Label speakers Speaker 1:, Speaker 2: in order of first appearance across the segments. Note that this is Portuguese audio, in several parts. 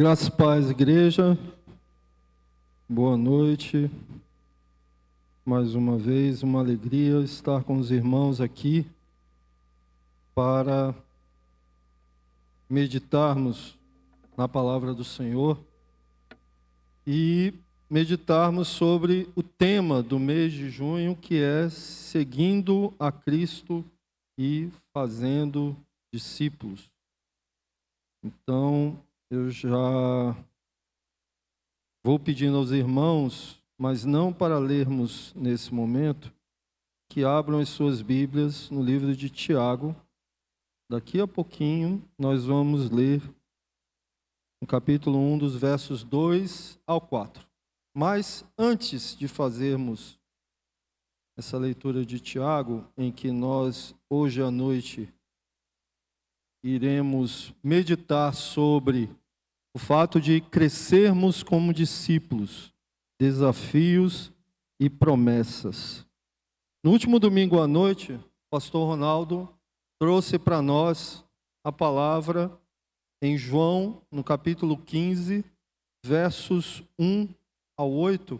Speaker 1: Graças e paz, igreja. Boa noite. Mais uma vez, uma alegria estar com os irmãos aqui para meditarmos na palavra do Senhor e meditarmos sobre o tema do mês de junho, que é seguindo a Cristo e fazendo discípulos. Então, eu já vou pedindo aos irmãos, mas não para lermos nesse momento, que abram as suas Bíblias no livro de Tiago. Daqui a pouquinho nós vamos ler no capítulo 1, dos versos 2 ao 4. Mas antes de fazermos essa leitura de Tiago, em que nós hoje à noite iremos meditar sobre o fato de crescermos como discípulos, desafios e promessas. No último domingo à noite, o pastor Ronaldo trouxe para nós a palavra em João, no capítulo 15, versos 1 ao 8,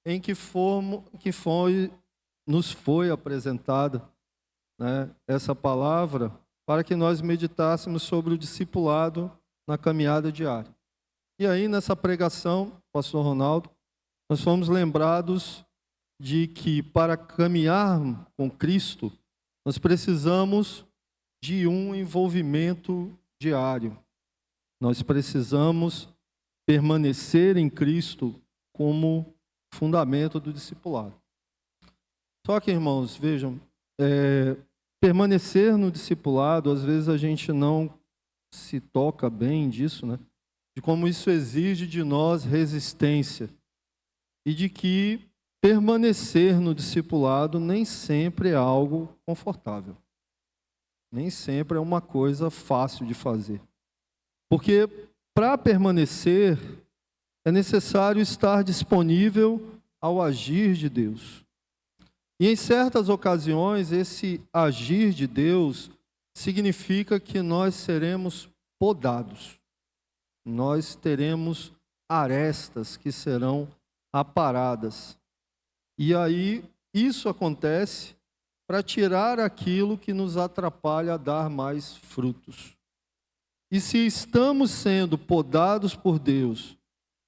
Speaker 1: em que nos foi apresentada, essa palavra para que nós meditássemos sobre o discipulado na caminhada diária. E aí, nessa pregação, pastor Ronaldo, nós fomos lembrados de que para caminhar com Cristo, nós precisamos de um envolvimento diário. Nós precisamos permanecer em Cristo como fundamento do discipulado. Só que, irmãos, vejam, permanecer no discipulado, às vezes a gente não se toca bem disso, de como isso exige de nós resistência e de que permanecer no discipulado nem sempre é algo confortável, nem sempre é uma coisa fácil de fazer, porque para permanecer é necessário estar disponível ao agir de Deus. E em certas ocasiões esse agir de Deus significa que nós seremos podados. Nós teremos arestas que serão aparadas. E aí, isso acontece para tirar aquilo que nos atrapalha a dar mais frutos. E se estamos sendo podados por Deus,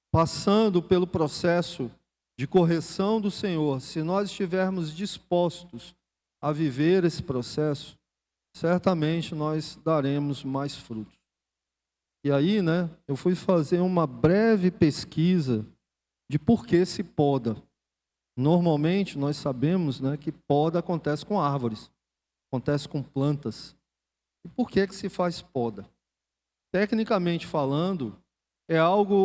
Speaker 1: passando pelo processo de correção do Senhor, se nós estivermos dispostos a viver esse processo, certamente nós daremos mais frutos. E aí, eu fui fazer uma breve pesquisa de por que se poda. Normalmente, nós sabemos que poda acontece com árvores, acontece com plantas. E por que se faz poda? Tecnicamente falando,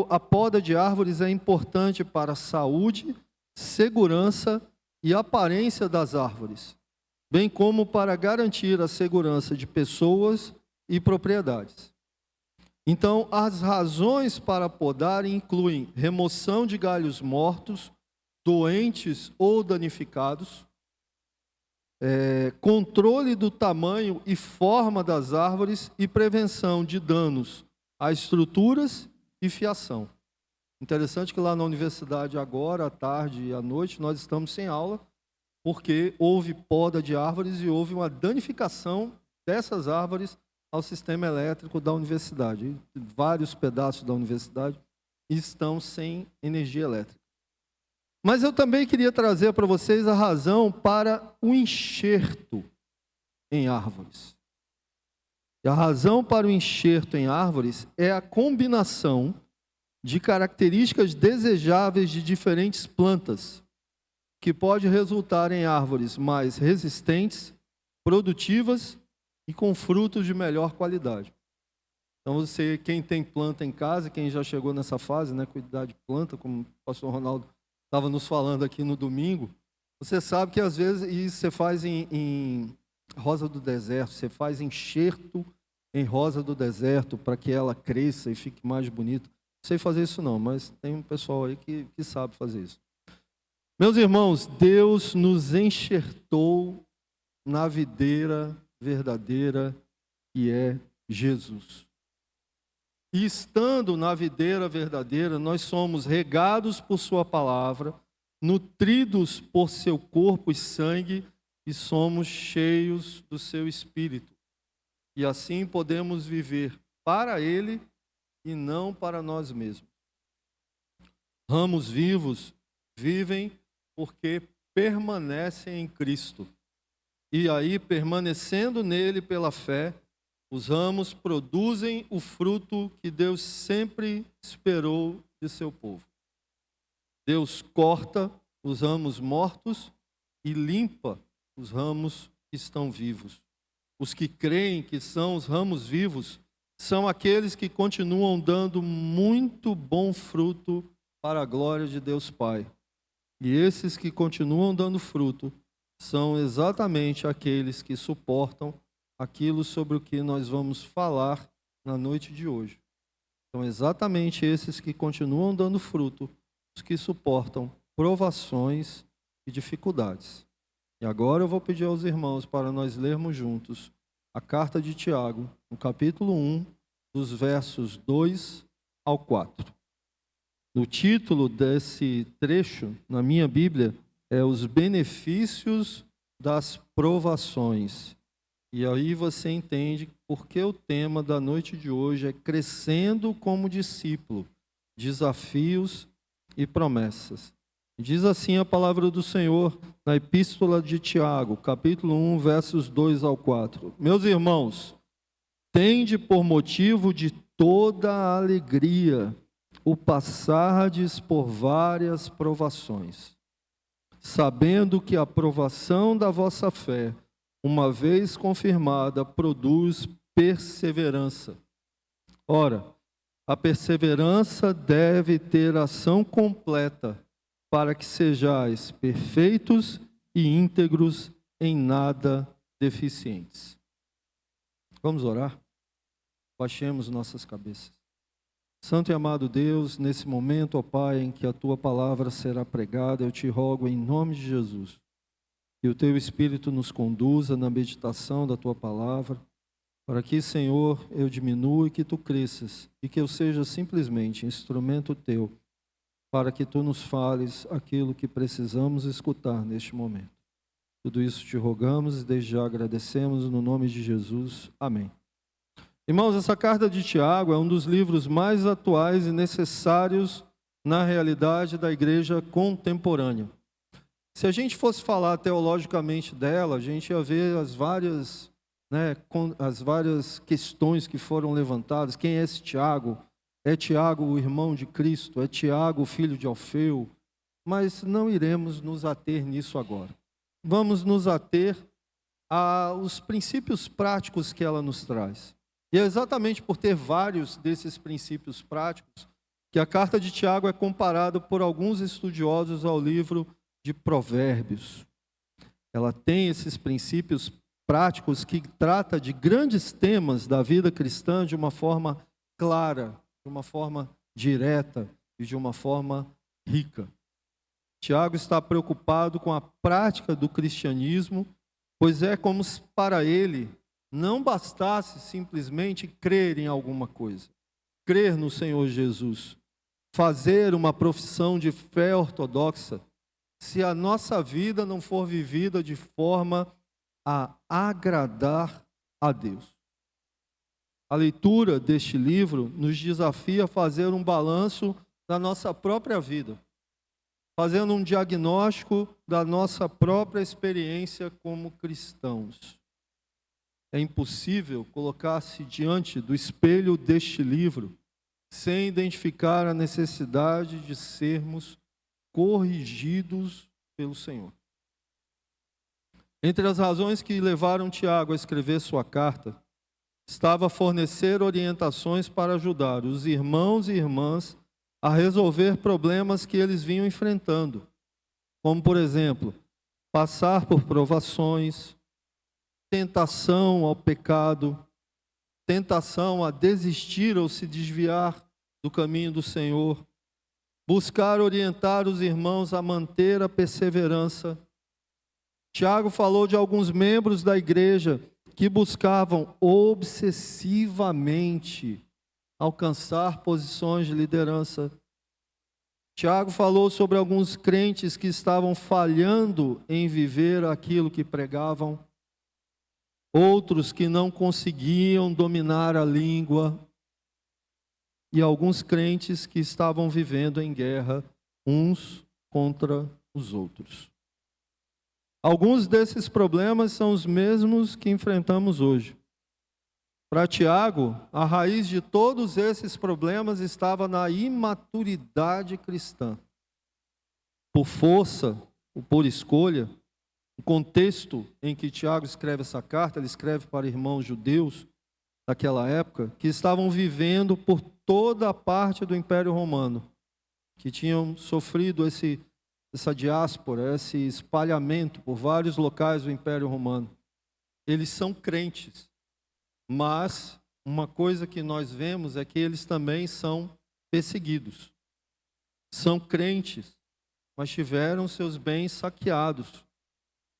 Speaker 1: a poda de árvores é importante para a saúde, segurança e aparência das árvores, bem como para garantir a segurança de pessoas e propriedades. Então, as razões para podar incluem remoção de galhos mortos, doentes ou danificados, controle do tamanho e forma das árvores e prevenção de danos a estruturas e fiação. Interessante que lá na universidade agora, à tarde e à noite, nós estamos sem aula, porque houve poda de árvores e houve uma danificação dessas árvores ao sistema elétrico da universidade. E vários pedaços da universidade estão sem energia elétrica. Mas eu também queria trazer para vocês a razão para o enxerto em árvores. E a razão para o enxerto em árvores é a combinação de características desejáveis de diferentes plantas, que pode resultar em árvores mais resistentes, produtivas e com frutos de melhor qualidade. Então, quem tem planta em casa, quem já chegou nessa fase, cuidar de planta, como o pastor Ronaldo estava nos falando aqui no domingo, você sabe que às vezes isso você faz em rosa do deserto, você faz enxerto em rosa do deserto para que ela cresça e fique mais bonita. Não sei fazer isso não, mas tem um pessoal aí que sabe fazer isso. Meus irmãos, Deus nos enxertou na videira verdadeira que é Jesus. E estando na videira verdadeira, nós somos regados por sua palavra, nutridos por seu corpo e sangue, e somos cheios do seu espírito. E assim podemos viver para ele e não para nós mesmos. Ramos vivos vivem porque permanecem em Cristo. E aí, permanecendo nele pela fé, os ramos produzem o fruto que Deus sempre esperou de seu povo. Deus corta os ramos mortos e limpa os ramos que estão vivos. Os que creem que são os ramos vivos são aqueles que continuam dando muito bom fruto para a glória de Deus Pai. E esses que continuam dando fruto são exatamente aqueles que suportam aquilo sobre o que nós vamos falar na noite de hoje. São exatamente esses que continuam dando fruto, os que suportam provações e dificuldades. E agora eu vou pedir aos irmãos para nós lermos juntos a carta de Tiago, no capítulo 1, dos versos 2 ao 4. O título desse trecho, na minha Bíblia, é Os Benefícios das Provações. E aí você entende porque o tema da noite de hoje é Crescendo como Discípulo, Desafios e Promessas. Diz assim a palavra do Senhor na Epístola de Tiago, capítulo 1, versos 2 ao 4. Meus irmãos, tende por motivo de toda a alegria o passardes por várias provações, sabendo que a provação da vossa fé, uma vez confirmada, produz perseverança. Ora, a perseverança deve ter ação completa, para que sejais perfeitos e íntegros, em nada deficientes. Vamos orar? Baixemos nossas cabeças. Santo e amado Deus, nesse momento, ó Pai, em que a Tua palavra será pregada, eu te rogo em nome de Jesus, que o Teu Espírito nos conduza na meditação da Tua palavra, para que, Senhor, eu diminua e que Tu cresças, e que eu seja simplesmente instrumento Teu, para que Tu nos fales aquilo que precisamos escutar neste momento. Tudo isso te rogamos e desde já agradecemos no nome de Jesus. Amém. Irmãos, essa carta de Tiago é um dos livros mais atuais e necessários na realidade da igreja contemporânea. Se a gente fosse falar teologicamente dela, a gente ia ver as várias questões que foram levantadas. Quem é esse Tiago? É Tiago o irmão de Cristo? É Tiago o filho de Alfeu? Mas não iremos nos ater nisso agora. Vamos nos ater aos princípios práticos que ela nos traz. E é exatamente por ter vários desses princípios práticos que a carta de Tiago é comparada por alguns estudiosos ao livro de Provérbios. Ela tem esses princípios práticos que trata de grandes temas da vida cristã de uma forma clara, de uma forma direta e de uma forma rica. Tiago está preocupado com a prática do cristianismo, pois é como se para ele não bastasse simplesmente crer em alguma coisa, crer no Senhor Jesus, fazer uma profissão de fé ortodoxa, se a nossa vida não for vivida de forma a agradar a Deus. A leitura deste livro nos desafia a fazer um balanço da nossa própria vida, fazendo um diagnóstico da nossa própria experiência como cristãos. É impossível colocar-se diante do espelho deste livro sem identificar a necessidade de sermos corrigidos pelo Senhor. Entre as razões que levaram Tiago a escrever sua carta, estava fornecer orientações para ajudar os irmãos e irmãs a resolver problemas que eles vinham enfrentando, como, por exemplo, passar por provações, tentação ao pecado, tentação a desistir ou se desviar do caminho do Senhor, buscar orientar os irmãos a manter a perseverança. Tiago falou de alguns membros da igreja que buscavam obsessivamente alcançar posições de liderança. Tiago falou sobre alguns crentes que estavam falhando em viver aquilo que pregavam, outros que não conseguiam dominar a língua, e alguns crentes que estavam vivendo em guerra uns contra os outros. Alguns desses problemas são os mesmos que enfrentamos hoje. Para Tiago, a raiz de todos esses problemas estava na imaturidade cristã. Por força ou por escolha, o contexto em que Tiago escreve essa carta, ele escreve para irmãos judeus daquela época, que estavam vivendo por toda a parte do Império Romano, que tinham sofrido essa diáspora, esse espalhamento por vários locais do Império Romano. Eles são crentes. Mas uma coisa que nós vemos é que eles também são perseguidos. São crentes, mas tiveram seus bens saqueados.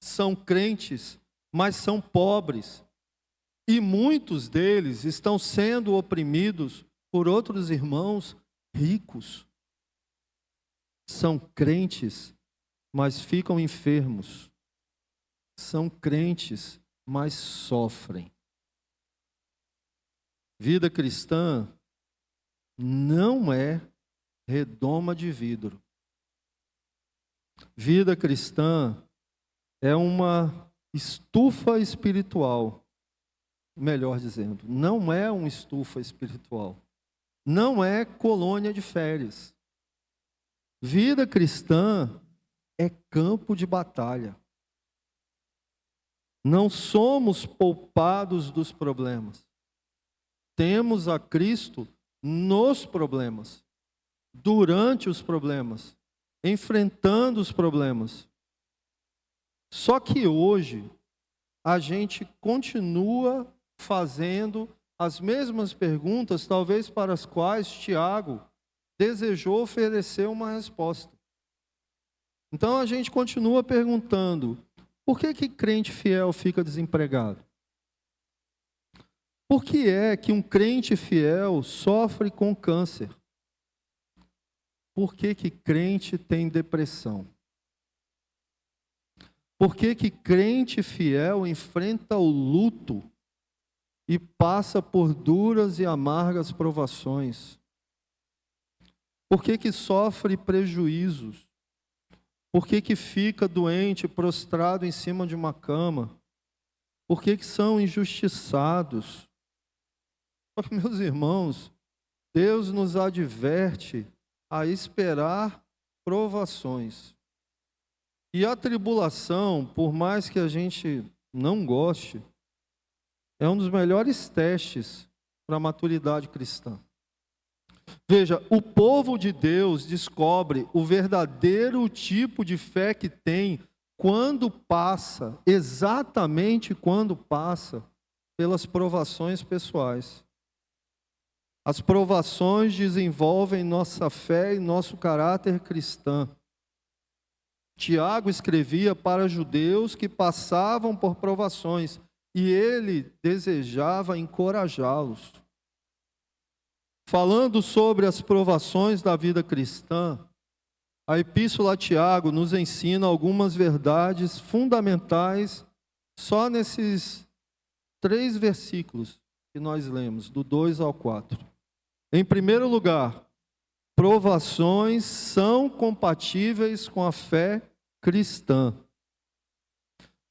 Speaker 1: São crentes, mas são pobres. E muitos deles estão sendo oprimidos por outros irmãos ricos. São crentes, mas ficam enfermos. São crentes, mas sofrem. Vida cristã não é redoma de vidro. Vida cristã é uma estufa espiritual. Melhor dizendo, não é uma estufa espiritual. Não é colônia de férias. Vida cristã é campo de batalha. Não somos poupados dos problemas. Temos a Cristo nos problemas, durante os problemas, enfrentando os problemas. Só que hoje, a gente continua fazendo as mesmas perguntas, talvez para as quais Tiago desejou oferecer uma resposta. Então a gente continua perguntando, por que crente fiel fica desempregado? Por que é que um crente fiel sofre com câncer? Por que crente tem depressão? Por que crente fiel enfrenta o luto e passa por duras e amargas provações? Por que sofre prejuízos? Por que fica doente, prostrado em cima de uma cama? Por que são injustiçados? Meus irmãos, Deus nos adverte a esperar provações. E a tribulação, por mais que a gente não goste, é um dos melhores testes para a maturidade cristã. Veja, o povo de Deus descobre o verdadeiro tipo de fé que tem quando passa, exatamente quando passa, pelas provações pessoais. As provações desenvolvem nossa fé e nosso caráter cristão. Tiago escrevia para judeus que passavam por provações e ele desejava encorajá-los. Falando sobre as provações da vida cristã, a Epístola a Tiago nos ensina algumas verdades fundamentais só nesses 3 versículos que nós lemos, do 2 ao 4. Em primeiro lugar, provações são compatíveis com a fé cristã.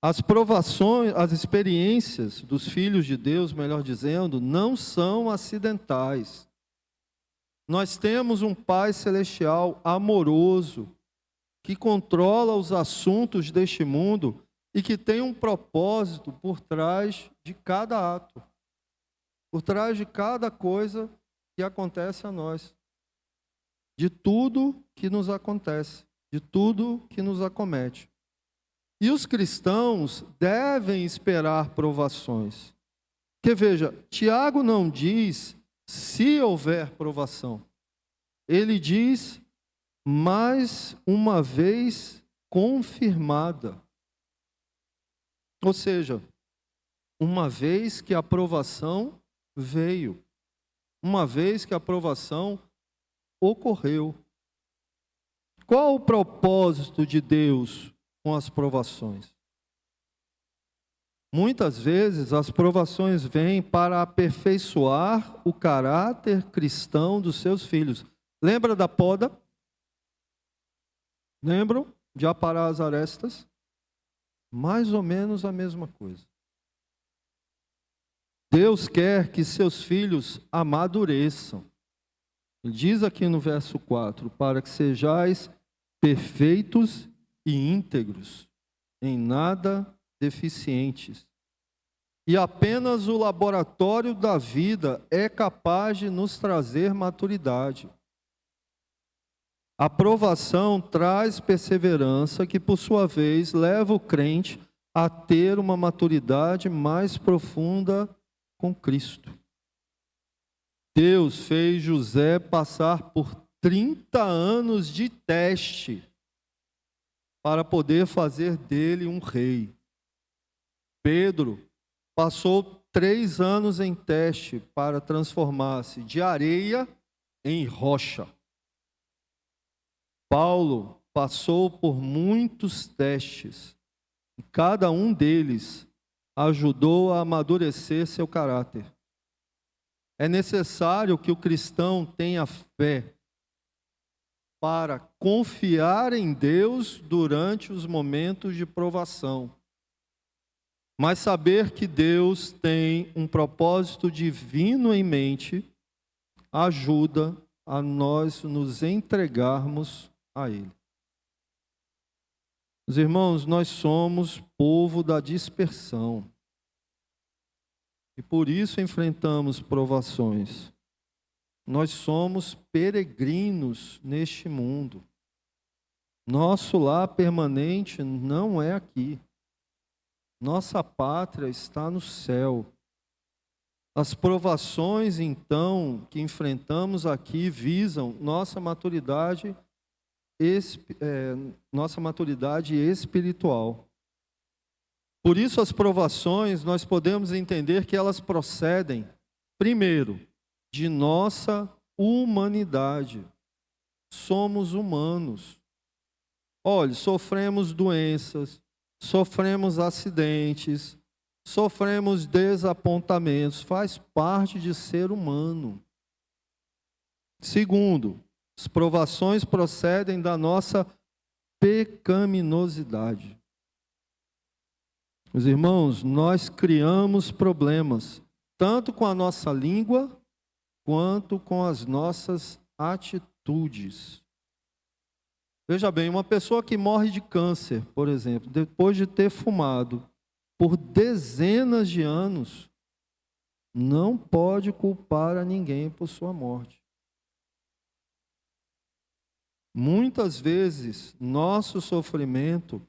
Speaker 1: As provações, as experiências dos filhos de Deus, melhor dizendo, não são acidentais. Nós temos um Pai Celestial amoroso, que controla os assuntos deste mundo e que tem um propósito por trás de cada ato, por trás de cada coisa que acontece a nós, de tudo que nos acontece, de tudo que nos acomete. E os cristãos devem esperar provações. Porque veja, Tiago não diz se houver provação. Ele diz mais uma vez confirmada. Ou seja, uma vez que a provação veio, uma vez que a provação ocorreu. Qual o propósito de Deus com as provações? Muitas vezes as provações vêm para aperfeiçoar o caráter cristão dos seus filhos. Lembra da poda? Lembram de aparar as arestas? Mais ou menos a mesma coisa. Deus quer que seus filhos amadureçam. Ele diz aqui no verso 4, para que sejais perfeitos e íntegros, em nada deficientes. E apenas o laboratório da vida é capaz de nos trazer maturidade. A provação traz perseverança, que por sua vez leva o crente a ter uma maturidade mais profunda com Cristo. Deus fez José passar por 30 anos de teste para poder fazer dele um rei. Pedro passou 3 anos em teste para transformar-se de areia em rocha. Paulo passou por muitos testes e cada um deles ajudou a amadurecer seu caráter. É necessário que o cristão tenha fé para confiar em Deus durante os momentos de provação. Mas saber que Deus tem um propósito divino em mente ajuda a nós nos entregarmos a Ele. Os irmãos, nós somos povo da dispersão. E por isso enfrentamos provações. Nós somos peregrinos neste mundo. Nosso lar permanente não é aqui. Nossa pátria está no céu. As provações, então, que enfrentamos aqui visam nossa maturidade espiritual. Por isso, as provações, nós podemos entender que elas procedem, primeiro, de nossa humanidade. Somos humanos. Olha, sofremos doenças, sofremos acidentes, sofremos desapontamentos, faz parte de ser humano. Segundo, as provações procedem da nossa pecaminosidade. Meus irmãos, nós criamos problemas, tanto com a nossa língua, quanto com as nossas atitudes. Veja bem, uma pessoa que morre de câncer, por exemplo, depois de ter fumado por dezenas de anos, não pode culpar a ninguém por sua morte. Muitas vezes, nosso sofrimento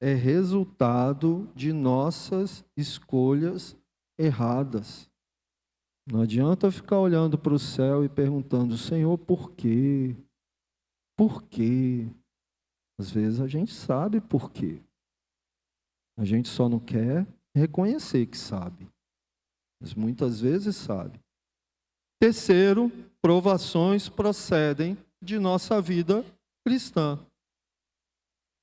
Speaker 1: é resultado de nossas escolhas erradas. Não adianta ficar olhando para o céu e perguntando, Senhor, por quê? Por quê? Às vezes a gente sabe por quê. A gente só não quer reconhecer que sabe. Mas muitas vezes sabe. Terceiro, provações procedem de nossa vida cristã.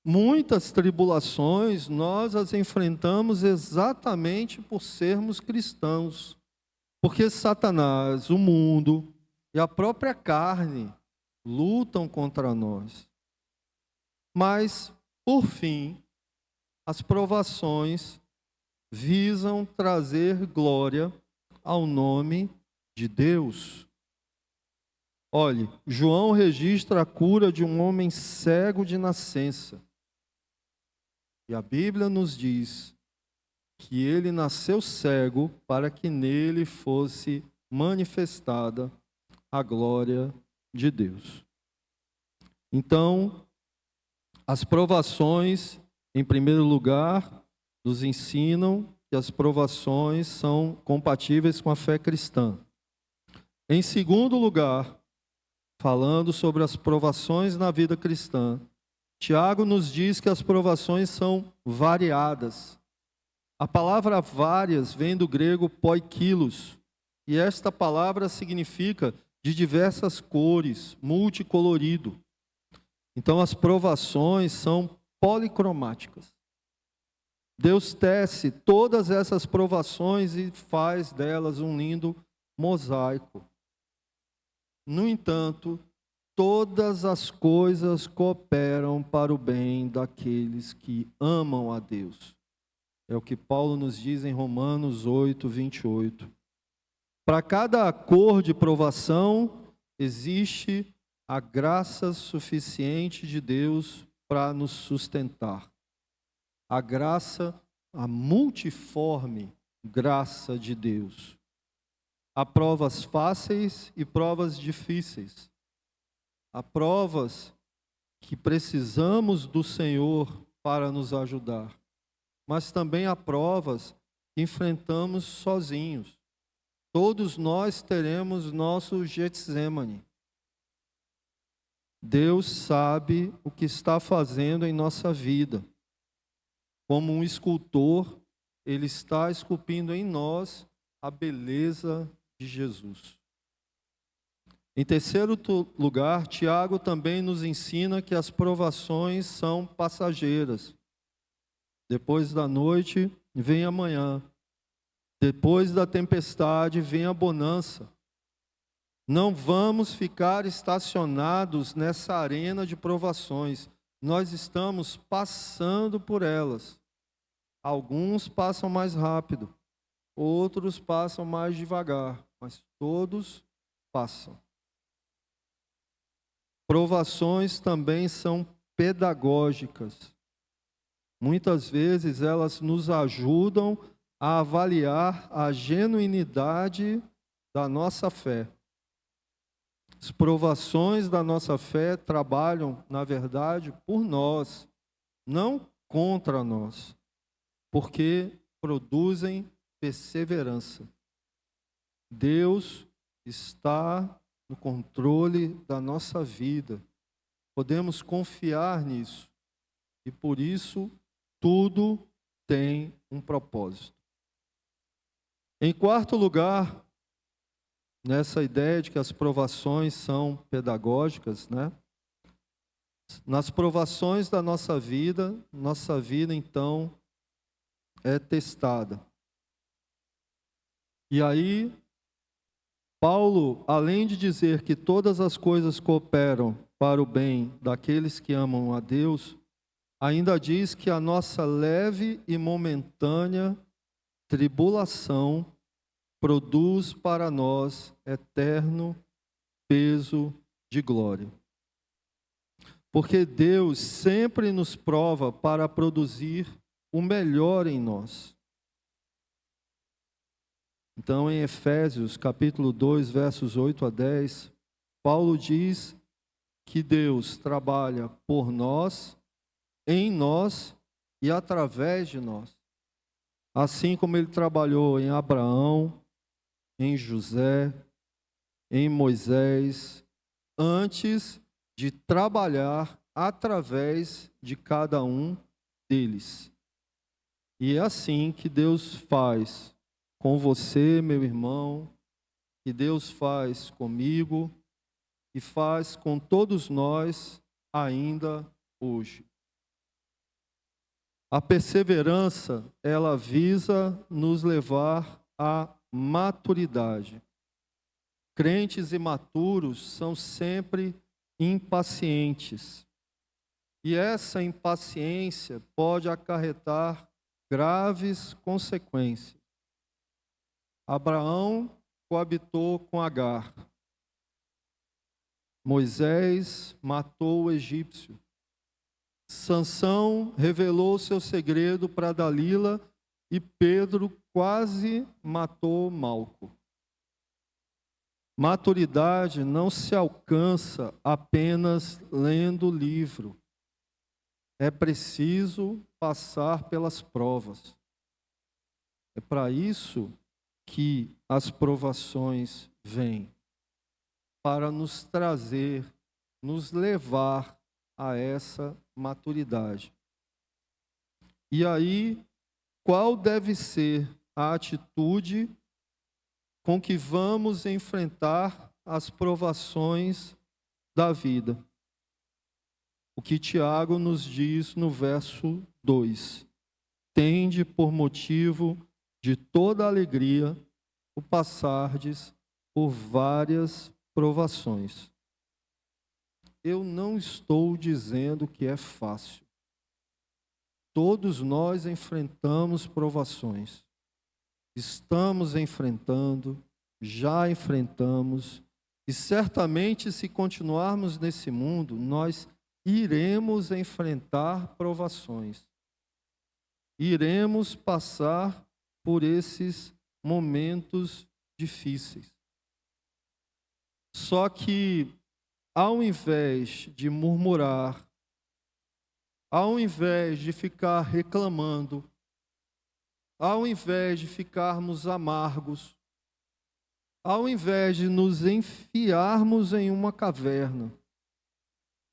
Speaker 1: Muitas tribulações nós as enfrentamos exatamente por sermos cristãos. Porque Satanás, o mundo e a própria carne lutam contra nós. Mas, por fim, as provações visam trazer glória ao nome de Deus. Olhe, João registra a cura de um homem cego de nascença. E a Bíblia nos diz que ele nasceu cego para que nele fosse manifestada a glória de Deus. Então, as provações, em primeiro lugar, nos ensinam que as provações são compatíveis com a fé cristã. Em segundo lugar, falando sobre as provações na vida cristã, Tiago nos diz que as provações são variadas. A palavra várias vem do grego poikilos, E esta palavra significa de diversas cores, multicolorido. Então as provações são policromáticas. Deus tece todas essas provações e faz delas um lindo mosaico. No entanto, todas as coisas cooperam para o bem daqueles que amam a Deus. É o que Paulo nos diz em Romanos 8, 28. Para cada cor de provação, existe a graça suficiente de Deus para nos sustentar. A graça, a multiforme graça de Deus. Há provas fáceis e provas difíceis. Há provas que precisamos do Senhor para nos ajudar. Mas também há provas que enfrentamos sozinhos. Todos nós teremos nosso Getsemane. Deus sabe o que está fazendo em nossa vida. Como um escultor, Ele está esculpindo em nós a beleza de Jesus. Em terceiro lugar, Tiago também nos ensina que as provações são passageiras. Depois da noite, vem a manhã. Depois da tempestade, vem a bonança. Não vamos ficar estacionados nessa arena de provações. Nós estamos passando por elas. Alguns passam mais rápido, outros passam mais devagar, mas todos passam. Provações também são pedagógicas. Muitas vezes elas nos ajudam a avaliar a genuinidade da nossa fé. As provações da nossa fé trabalham, na verdade, por nós, não contra nós, porque produzem perseverança. Deus está no controle da nossa vida. Podemos confiar nisso. E por isso, tudo tem um propósito. Em quarto lugar, nessa ideia de que as provações são pedagógicas, né? Nas provações da nossa vida então é testada. E aí, Paulo, além de dizer que todas as coisas cooperam para o bem daqueles que amam a Deus, ainda diz que a nossa leve e momentânea tribulação produz para nós eterno peso de glória. Porque Deus sempre nos prova para produzir o melhor em nós. Então, em Efésios, capítulo 2, versos 8 a 10, Paulo diz que Deus trabalha por nós, em nós e através de nós. Assim como Ele trabalhou em Abraão, em José, em Moisés, antes de trabalhar através de cada um deles. E é assim que Deus faz com você, meu irmão, que Deus faz comigo e faz com todos nós ainda hoje. A perseverança, ela visa nos levar à maturidade. Crentes imaturos são sempre impacientes. E essa impaciência pode acarretar graves consequências. Abraão coabitou com Agar. Moisés matou o egípcio. Sansão revelou seu segredo para Dalila e Pedro quase matou Malco. Maturidade não se alcança apenas lendo o livro. É preciso passar pelas provas. É para isso que as provações vêm, para nos trazer, nos levar a essa maturidade. E aí, qual deve ser a atitude com que vamos enfrentar as provações da vida. O que Tiago nos diz no verso 2: tende por motivo de toda alegria o passardes por várias provações. Eu não estou dizendo que é fácil. Todos nós enfrentamos provações. Estamos enfrentando, já enfrentamos, e certamente, se continuarmos nesse mundo, nós iremos enfrentar provações. Iremos passar por esses momentos difíceis. Só que, ao invés de murmurar, ao invés de ficar reclamando, ao invés de ficarmos amargos, ao invés de nos enfiarmos em uma caverna,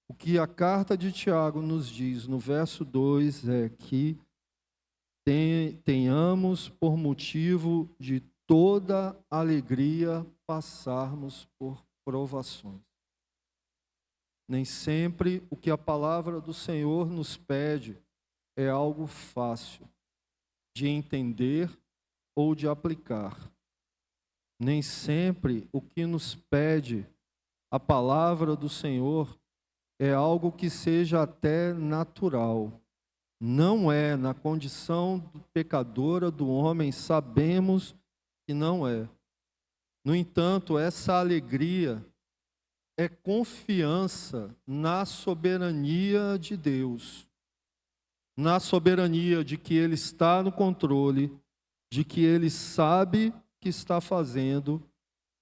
Speaker 1: o que a carta de Tiago nos diz no verso 2 é que tenhamos por motivo de toda alegria passarmos por provações. Nem sempre o que a palavra do Senhor nos pede é algo fácil de entender ou de aplicar. Nem sempre o que nos pede a palavra do Senhor é algo que seja até natural. Não é, na condição pecadora do homem, sabemos que não é. No entanto, essa alegria é confiança na soberania de Deus, na soberania de que Ele está no controle, de que Ele sabe o que está fazendo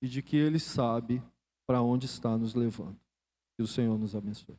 Speaker 1: e de que Ele sabe para onde está nos levando. Que o Senhor nos abençoe.